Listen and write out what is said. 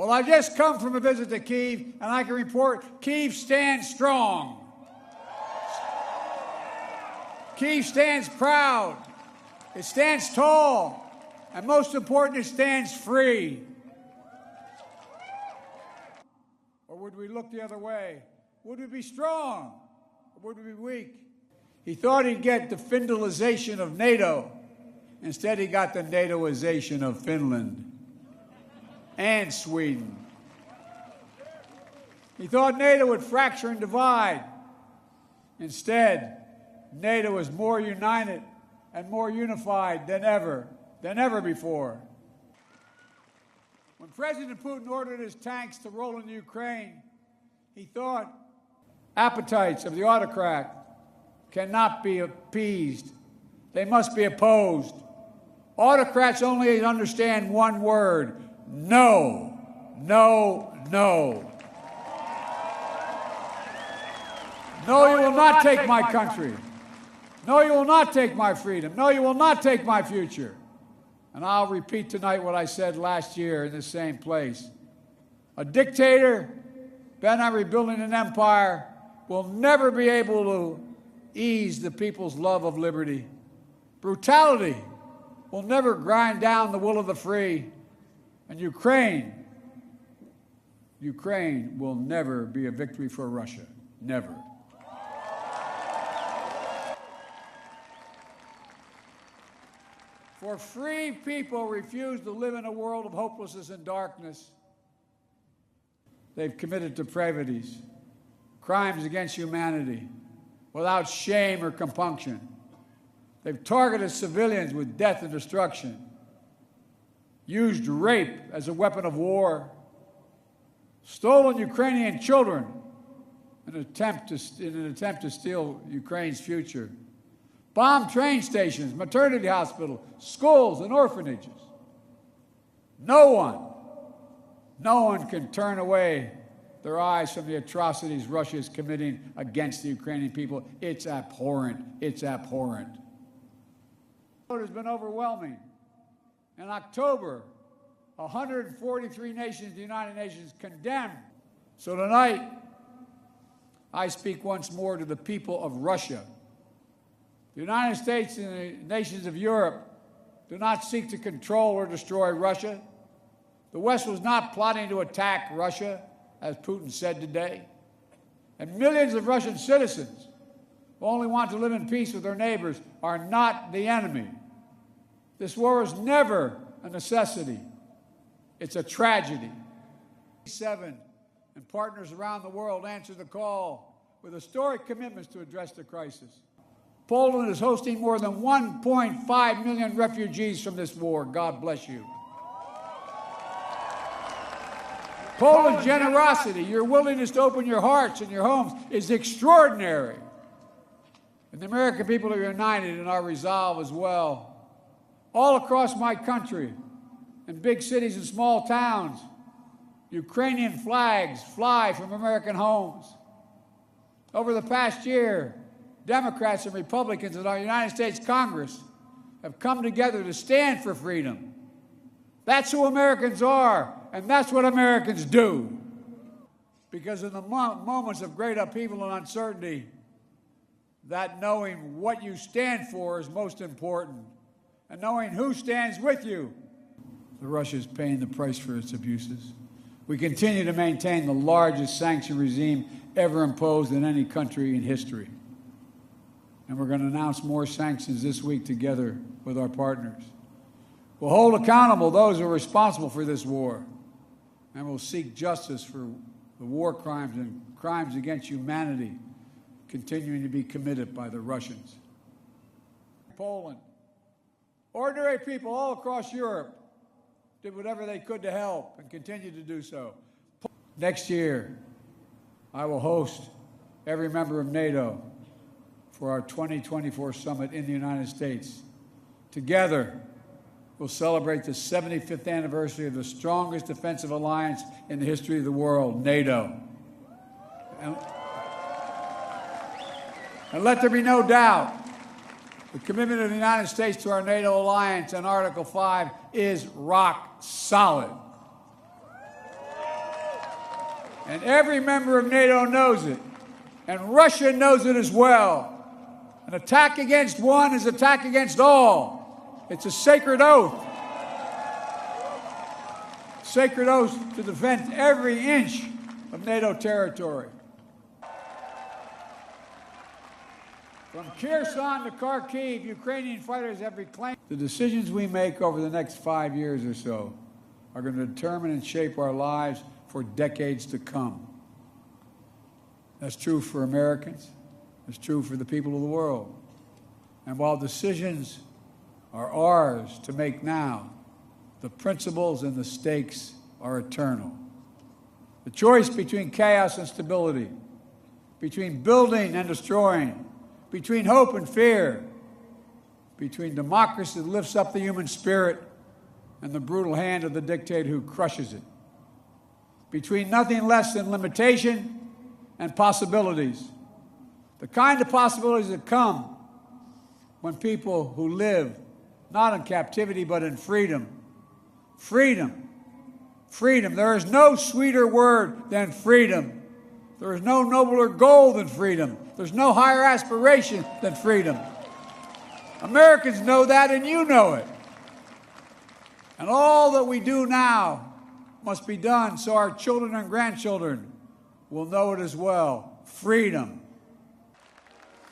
Well, I just come from a visit to Kyiv, and I can report Kyiv stands strong. Kyiv stands proud. It stands tall. And most important, it stands free. Or would we look the other way? Would we be strong? Or would we be weak? He thought he'd get the Finlandization of NATO. Instead, he got the NATOization of Finland and Sweden. He thought NATO would fracture and divide. Instead, NATO is more united and more unified than ever before. When President Putin ordered his tanks to roll into Ukraine, he thought appetites of the autocrat cannot be appeased. They must be opposed. Autocrats only understand one word: no, no, no. No, you will not take my country. No, you will not take my freedom. No, you will not take my future. And I'll repeat tonight what I said last year in the same place. A dictator bent on rebuilding an empire will never be able to ease the people's love of liberty. Brutality will never grind down the will of the free. And Ukraine will never be a victory for Russia. Never. For free people refuse to live in a world of hopelessness and darkness. They've committed depravities, crimes against humanity, without shame or compunction. They've targeted civilians with death and destruction, used rape as a weapon of war, stolen Ukrainian children in an attempt to steal Ukraine's future, bombed train stations, maternity hospitals, schools, and orphanages. No one can turn away their eyes from the atrocities Russia is committing against the Ukrainian people. It's abhorrent. It's abhorrent. It has been overwhelming. In October, 143 nations, the United Nations, condemned. So tonight, I speak once more to the people of Russia. The United States and the nations of Europe do not seek to control or destroy Russia. The West was not plotting to attack Russia, as Putin said today. And millions of Russian citizens who only want to live in peace with their neighbors are not the enemy. This war is never a necessity. It's a tragedy. G7 and partners around the world answered the call with historic commitments to address the crisis. Poland is hosting more than 1.5 million refugees from this war. God bless you. Poland's generosity, your willingness to open your hearts and your homes is extraordinary. And the American people are united in our resolve as well. All across my country, in big cities and small towns, Ukrainian flags fly from American homes. Over the past year, Democrats and Republicans in our United States Congress have come together to stand for freedom. That's who Americans are, and that's what Americans do. Because in the moments of great upheaval and uncertainty, that knowing what you stand for is most important, and knowing who stands with you. Russia is paying the price for its abuses. We continue to maintain the largest sanction regime ever imposed in any country in history. And we're going to announce more sanctions this week together with our partners. We'll hold accountable those who are responsible for this war, and we'll seek justice for the war crimes and crimes against humanity continuing to be committed by the Russians. Poland, ordinary people all across Europe did whatever they could to help and continue to do so. Next year, I will host every member of NATO for our 2024 summit in the United States. Together, we'll celebrate the 75th anniversary of the strongest defensive alliance in the history of the world, NATO. And let there be no doubt, the commitment of the United States to our NATO alliance and Article 5 is rock solid. And every member of NATO knows it. And Russia knows it as well. An attack against one is an attack against all. It's a sacred oath. Sacred oath to defend every inch of NATO territory. From Kherson to Kharkiv, Ukrainian fighters have reclaimed. The decisions we make over the next 5 years or so are going to determine and shape our lives for decades to come. That's true for Americans. It's true for the people of the world. And while decisions are ours to make now, the principles and the stakes are eternal. The choice between chaos and stability, between building and destroying, between hope and fear, between democracy that lifts up the human spirit and the brutal hand of the dictator who crushes it, between nothing less than limitation and possibilities, the kind of possibilities that come when people who live not in captivity but in freedom. Freedom. Freedom. There is no sweeter word than freedom. There is no nobler goal than freedom. There's no higher aspiration than freedom. Americans know that, and you know it. And all that we do now must be done so our children and grandchildren will know it as well. Freedom.